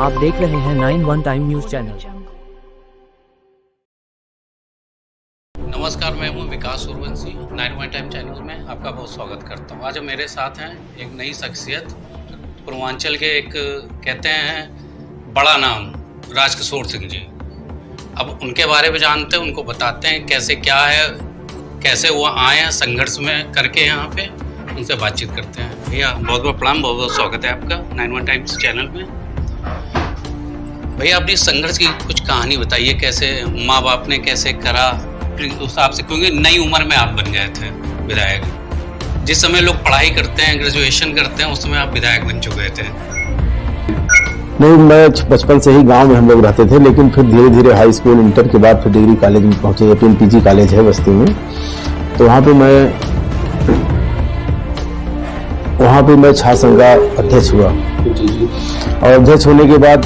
आप देख रहे हैं 9 टाइम न्यूज चैनल। नमस्कार, मैं हूं विकास सूर्यवंशी। 9 टाइम चैनल में आपका बहुत स्वागत करता हूं। आज मेरे साथ हैं एक नई शख्सियत, पूर्वांचल के एक कहते हैं बड़ा नाम, राजकिशोर सिंह जी। अब उनके बारे में जानते हैं, उनको बताते हैं कैसे क्या है, कैसे वो आए हैं संघर्ष में करके यहाँ पे, उनसे बातचीत करते हैं। भैया बहुत बहुत प्रणाम, बहुत बहुत स्वागत है आपका 9 टाइम्स चैनल में। भैया अपनी संघर्ष की कुछ कहानी बताइए, कैसे माँ बाप ने कैसे करा उस हिसाब से, क्योंकि नई उम्र में आप बन गए थे विधायक। जिस समय लोग पढ़ाई करते हैं, ग्रेजुएशन करते हैं, उस समय आप विधायक बन चुके थे। नहीं, मैं बचपन से ही गांव में हम लोग रहते थे, लेकिन फिर धीरे धीरे हाई स्कूल, इंटर के बाद फिर डिग्री कॉलेज में पहुंचे। पीजी कॉलेज है बस्ती में, तो वहाँ पे मैं छात्र संघ का अध्यक्ष हुआ। और अध्यक्ष होने के बाद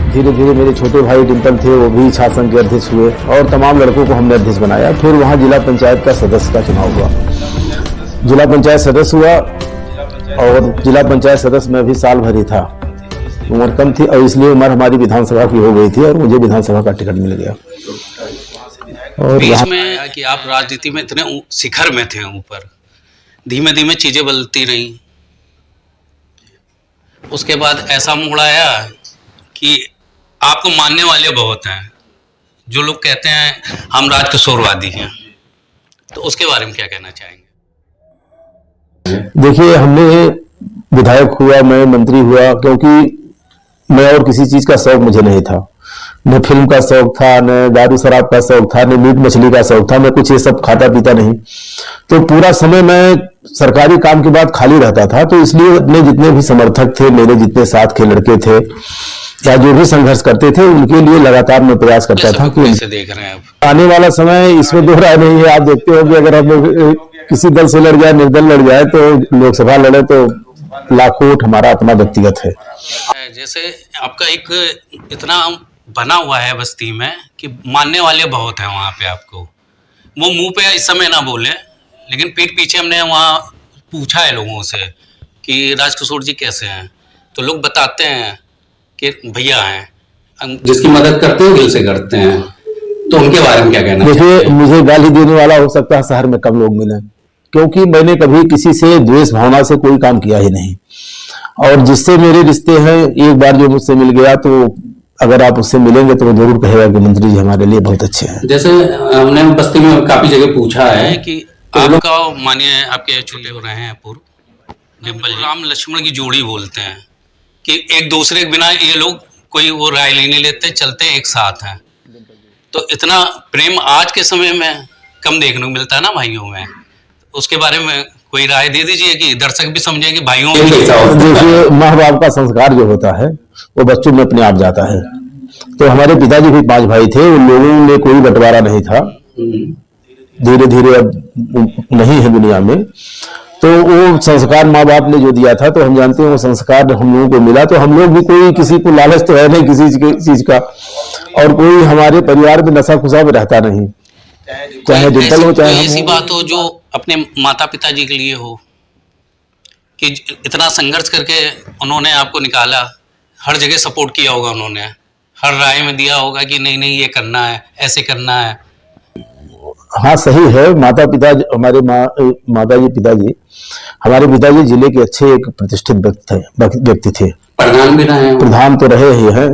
धीरे धीरे मेरे छोटे भाई डिम्पल थे, वो भी छात्र संघ के अध्यक्ष हुए, और तमाम लड़कों को हमने अध्यक्ष बनाया। फिर वहाँ जिला पंचायत का सदस्य का चुनाव हुआ, जिला पंचायत सदस्य हुआ, और जिला पंचायत सदस्य में भी साल भर ही था। उम्र कम थी और इसलिए उम्र हमारी विधानसभा की हो गई थी और मुझे विधानसभा का टिकट मिल गया। और बीच में कि आप राजनीति में इतने शिखर में थे ऊपर, धीमे धीमे चीजें बदलती रही। उसके बाद ऐसा मोड़ आया कि आपको मानने वाले बहुत हैं, जो लोग कहते हैं हम राजकिशोरवादी हैं, तो उसके बारे में क्या कहना चाहेंगे? देखिए, हमने विधायक हुआ, मैं मंत्री हुआ, क्योंकि मैं और किसी चीज का शौक मुझे नहीं था। न फिल्म का शौक था, न दारू शराब का शौक था, न मीट मछली का शौक था। मैं कुछ ये सब खाता पीता नहीं, तो पूरा समय मैं सरकारी काम के बाद खाली रहता था। तो इसलिए अपने जितने भी समर्थक थे, मेरे जितने साथ के लड़के थे या जो भी संघर्ष करते थे, उनके लिए लगातार मैं प्रयास करता था कि कैसे देख रहे हैं आप आने वाला समय, इसमें दो राय नहीं है। आप देखते हो कि अगर हम लोग किसी दल से लड़ जाए, निर्दल लड़ जाए, तो लोकसभा लड़े तो लाखों वोट हमारा अपना व्यक्तिगत है। जैसे आपका एक इतना बना हुआ है बस्ती में कि मानने वाले बहुत हैं वहाँ पे आपको। वो मुंह पे इस समय ना बोले, लेकिन पीठ पीछे हमने वहाँ पूछा है लोगों से कि राजकिशोर जी कैसे हैं, तो लोग बताते हैं कि भैया हैं, जिसकी मदद करते हैं दिल से करते हैं। तो उनके बारे में क्या कहना? देखिए, मुझे गाली देने वाला हो सकता है शहर में कम लोग मिले, क्योंकि मैंने कभी किसी से द्वेष भावना से कोई काम किया ही नहीं। और जिससे मेरे रिश्ते हैं, एक बार जो मुझसे मिल गया, तो अगर आप उससे मिलेंगे तो वो जरूर कहेगा कि मंत्री जी हमारे लिए बहुत अच्छे हैं। जैसे हमने बस्ती में काफी जगह पूछा है कि आपका मानिए आपके चूल्हे हो रहे हैं पूर्व डिम्पल राम लक्ष्मण की जोड़ी बोलते हैं कि एक दूसरे के बिना ये लोग कोई वो राय नहीं लेते, चलते एक साथ हैं। तो इतना प्रेम आज के समय में कम देखने को मिलता है ना भाइयों में। उसके बारे में कोई राय दे दीजिए कि दर्शक भी समझें कि भाइयों में। देखिए, माँ बाप का संस्कार जो होता है वो बच्चों में अपने आप जाता है। तो हमारे पिताजी भी 5 भाई थे, उन लोगों में कोई बंटवारा नहीं था। धीरे धीरे अब नहीं है दुनिया में, तो वो संस्कार माँ बाप ने जो दिया था, तो हम जानते हैं वो संस्कार हम लोगों को मिला। तो हम लोग भी कोई किसी को लालच तो है नहीं किसी चीज का, और कोई हमारे परिवार में नशा खुशा में रहता नहीं, चाहे डिम्पल हो चाहे ऐसी बात हो जो अपने माता पिता जी के लिए हो कि इतना संघर्ष करके उन्होंने आपको निकाला, हर जगह सपोर्ट किया होगा उन्होंने, हर राय में दिया होगा कि नहीं नहीं ये करना है, ऐसे करना है। हाँ, सही है। माता पिता हमारे माताजी पिताजी हमारे पिताजी जिले के अच्छे एक प्रतिष्ठित व्यक्ति थे। प्रधान भी रहे हैं। प्रधान तो रहे ही हैं,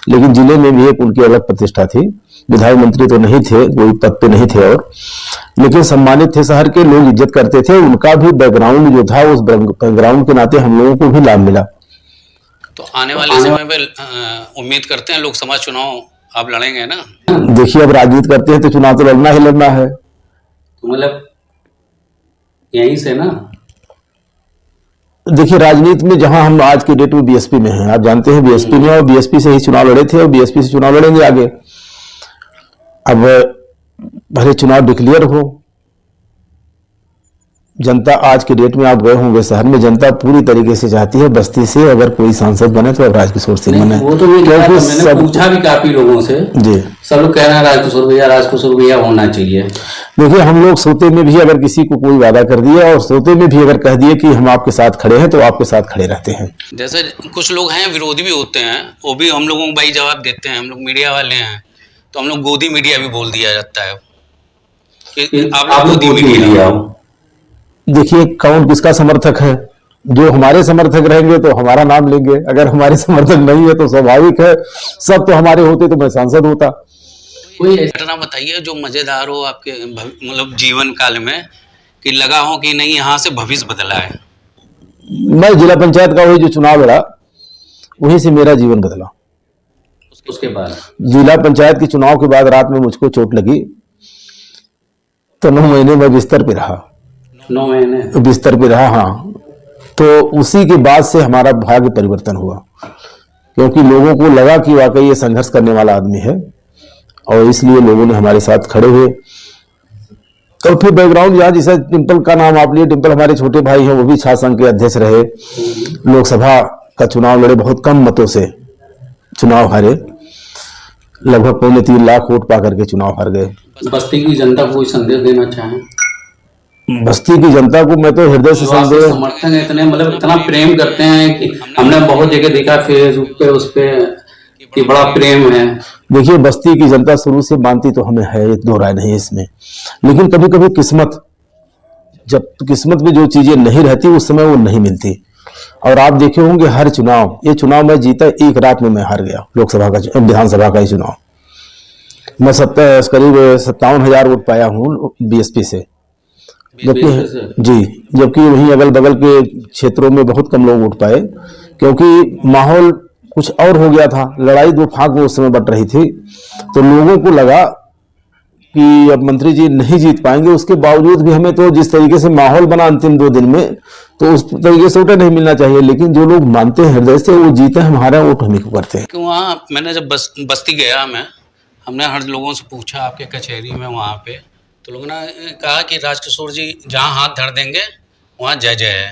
लेकिन जिले में भी एक उनकी अलग प्रतिष्ठा थी। विधायक मंत्री तो नहीं थे, कोई पद पे नहीं थे, और लेकिन सम्मानित थे, शहर के लोग इज्जत करते थे। उनका भी बैकग्राउंड जो था, उस बैकग्राउंड के नाते हम लोगों को भी लाभ मिला। तो आने वाले समय में उम्मीद करते हैं लोकसभा चुनाव आप लड़ेंगे ना? देखिए, अब राजनीति करते हैं तो चुनाव तो लड़ना ही लड़ना है। तो मतलब यहीं से ना, देखिए, राजनीति में जहां हम आज की डेट में बीएसपी में हैं, आप जानते हैं बीएसपी में, और बीएसपी से ही चुनाव लड़े थे और बीएसपी से चुनाव लड़ेंगे आगे। अब भले चुनाव डिक्लेयर हो, जनता आज के डेट में आप गए होंगे शहर में, जनता पूरी तरीके से चाहती है बस्ती से अगर कोई सांसद बने तो अब राजकिशोर सिंह बने। वो तो नहीं, क्योंकि मैंने पूछा भी काफी लोगों से जी, सब लोग कह रहे हैं राजकिशोर भैया होना चाहिए। देखिए हम लोग सोते में भी अगर किसी को कोई वादा कर दिया और सोते में भी अगर कह दिए कि हम आपके साथ खड़े हैं तो आपके साथ खड़े रहते हैं। जैसे कुछ लोग हैं विरोधी भी होते हैं, वो भी हम लोगों को भाई जवाब देते हैं। हम लोग मीडिया वाले हैं तो हम लोग गोदी मीडिया भी बोल दिया जाता है कि आप लोग गोदी मीडिया हो। देखिए कौन किसका समर्थक है, जो हमारे समर्थक रहेंगे तो हमारा नाम लेंगे, अगर हमारे समर्थक नहीं है तो स्वाभाविक है, सब तो हमारे होते तो मैं सांसद होता। कोई घटना बताइए जो मजेदार हो आपके मतलब जीवन काल में, कि लगा हो कि नहीं यहाँ से भविष्य बदला है। मैं जिला पंचायत का वही जो चुनाव लड़ा वहीं से मेरा जीवन बदला। उसके बाद जिला पंचायत के चुनाव के बाद रात में मुझको चोट लगी तो 9 महीने मैं बिस्तर पे रहा। 9 महीने बिस्तर पे रहा, हाँ। तो उसी के बाद से हमारा भाग्य परिवर्तन हुआ, क्योंकि लोगों को लगा कि वाकई ये संघर्ष करने वाला आदमी है और इसलिए लोगों ने हमारे साथ खड़े हुए। तो फिर बैकग्राउंड यहाँ जैसा डिम्पल का नाम आप लिए, डिम्पल हमारे छोटे भाई हैं, वो भी छात्र संघ के अध्यक्ष रहे, लोकसभा का चुनाव लड़े, बहुत कम मतों से चुनाव हारे, लगभग 3.25 लाख वोट पा करके चुनाव हार गए। बस्ती की जनता को कोई संदेश देना चाहें? बस्ती की जनता को मैं तो हृदय से संदेश, समर्थन इतने मतलब इतना प्रेम करते हैं कि हमने बहुत जगह देखा फेसबुक पे उस पे कि बड़ा प्रेम है। देखिए बस्ती की जनता शुरू से मानती तो हमें है, दो राय नहीं इसमें, लेकिन कभी कभी किस्मत, जब किस्मत में जो चीजें नहीं रहती उस समय वो नहीं मिलती। और आप देखे होंगे हर चुनाव, ये चुनाव मैं जीता एक रात में मैं हार गया, लोकसभा का विधानसभा का ही चुनाव। मैं करीब 57,000 वोट पाया हूँ बीएसपी से, जबकि वहीं अगल बगल के क्षेत्रों में बहुत कम लोग वोट पाए, क्योंकि माहौल कुछ और हो गया था, लड़ाई दो फाक वो उस समय बट रही थी। तो लोगों को लगा कि अब मंत्री जी नहीं जीत पाएंगे, उसके बावजूद भी हमें तो जिस तरीके से माहौल बना अंतिम 2 दिन में, तो उस तरीके से वोट नहीं मिलना चाहिए, लेकिन जो लोग मानते हैं हृदय से वो जीते, हमारा वोट हमें को करते हैं। वहाँ मैंने जब बस्ती गया हमने हर लोगों से पूछा आपके कचहरी में वहाँ पे, तो लोगों ने कहा कि राजकिशोर जी जहाँ हाथ धर देंगे वहाँ जय जय है।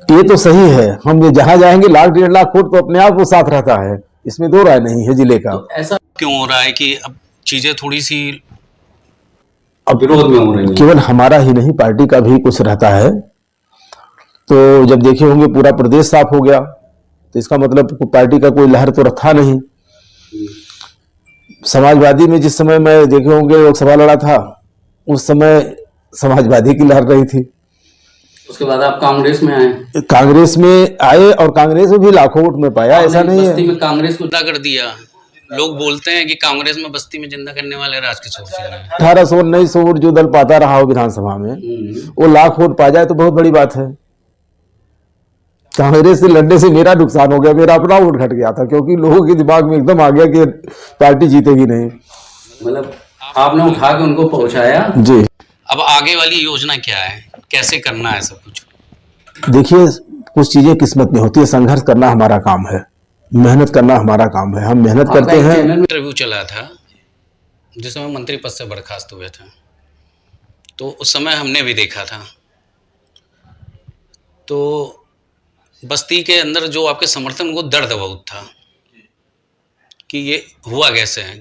ये तो सही है, हम जहाँ जाएंगे 1-1.5 लाख वोट तो अपने आप वो साथ रहता है, इसमें दो राय नहीं है जिले का। तो ऐसा क्यों हो रहा है कि अब चीजें थोड़ी सी अब विरोध में हो रही है? केवल हमारा ही नहीं, पार्टी का भी कुछ रहता है। तो जब देखे होंगे पूरा प्रदेश साफ हो गया तो इसका मतलब पार्टी का कोई लहर तो था नहीं। समाजवादी में जिस समय मैं देखे होंगे लोकसभा लड़ा था, उस समय समाजवादी की लहर रही थी। उसके बाद आप कांग्रेस में आए? कांग्रेस में आए और कांग्रेस में भी लाखों वोट में पाया, ऐसा नहीं है। बस्ती में कांग्रेस को जिंदा कर दिया। लोग बोलते हैं कि कांग्रेस में बस्ती में जिंदा करने वाले राजकिशोर सिंह हैं। 1800-1900 वोट जो दल पाता रहा हो विधानसभा में, वो लाख वोट पा जाए तो बहुत बड़ी बात है। कांग्रेस से लड़ने से मेरा नुकसान हो गया, मेरा अपना वोट घट गया था, क्योंकि लोगों के दिमाग में एकदम आ गया कि पार्टी जीतेगी नहीं। मतलब आपने उठा के उनको पहुंचाया जी। अब आगे वाली योजना क्या है, कैसे करना है सब कुछ? देखिए कुछ चीजें किस्मत में होती है, संघर्ष करना हमारा काम है, मेहनत करना हमारा काम है, हम मेहनत करते हैं। इंटरव्यू चला था जिस समय मंत्री पद से बर्खास्त हुए थे, तो उस समय हमने भी देखा था। तो बस्ती के अंदर जो आपके समर्थन को दर्द बहुत था कि ये हुआ कैसे है,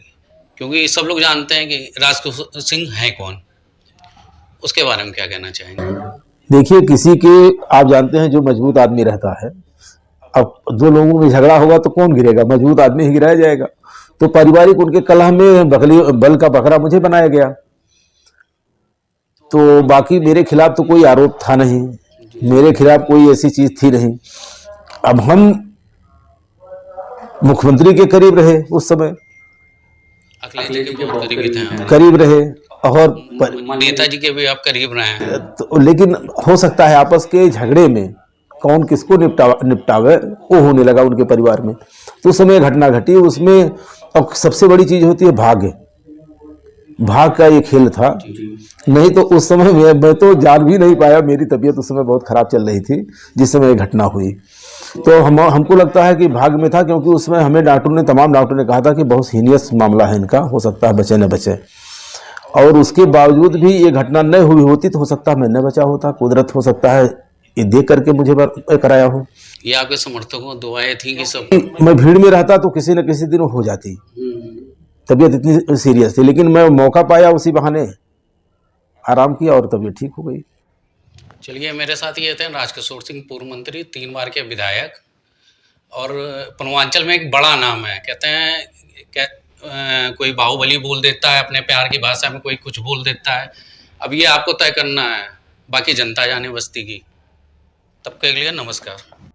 क्योंकि सब लोग जानते हैं कि राजकिशोर सिंह है कौन, उसके बारे में क्या कहना चाहेंगे? देखिए किसी के, आप जानते हैं जो मजबूत आदमी रहता है, अब 2 लोगों में झगड़ा होगा तो कौन गिरेगा, मजबूत आदमी ही गिराया जाएगा। तो पारिवारिक उनके कलह में बल का बकरा मुझे बनाया गया। तो बाकी मेरे खिलाफ तो कोई आरोप था नहीं, मेरे खिलाफ कोई ऐसी चीज थी नहीं। अब हम मुख्यमंत्री के करीब रहे, उस समय अखिलेश जी के बहुत करीब थे, करीब रहे, और नेताजी के भी आप करीब रहे हैं। तो लेकिन हो सकता है आपस के झगड़े में कौन किसको निपटावे वो होने लगा उनके परिवार में। तो उस समय घटना घटी, उसमें अब सबसे बड़ी चीज होती है भाग्य, भाग का ये खेल था। नहीं तो उस समय मैं तो जान भी नहीं पाया, मेरी तबीयत उस समय बहुत खराब चल रही थी जिस समय ये घटना हुई। तो हमको लगता है कि भाग में था, क्योंकि उसमें हमें तमाम डॉक्टरों ने कहा था कि बहुत सीरियस मामला है इनका, हो सकता है बचे न बचे। और उसके बावजूद भी ये घटना न हुई होती तो हो सकता है मैं न बचा होता, कुदरत हो सकता है ये देख करके मुझे कराया हो। ये आपके समर्थकों दुआएं थी कि सब? मैं भीड़ में रहता तो किसी न किसी दिन हो जाती, तबीयत इतनी सीरियस थी, लेकिन मैं मौका पाया, उसी बहाने आराम किया और तबीयत ठीक हो गई। चलिए, मेरे साथ ये थे राजकिशोर सिंह, पूर्व मंत्री, 3 बार के विधायक, और पूर्वांचल में एक बड़ा नाम है। कहते हैं कोई बाहुबली बोल देता है अपने प्यार की भाषा में, कोई कुछ बोल देता है। अब ये आपको तय करना है, बाकी जनता जाने बस्ती की। तब के लिए नमस्कार।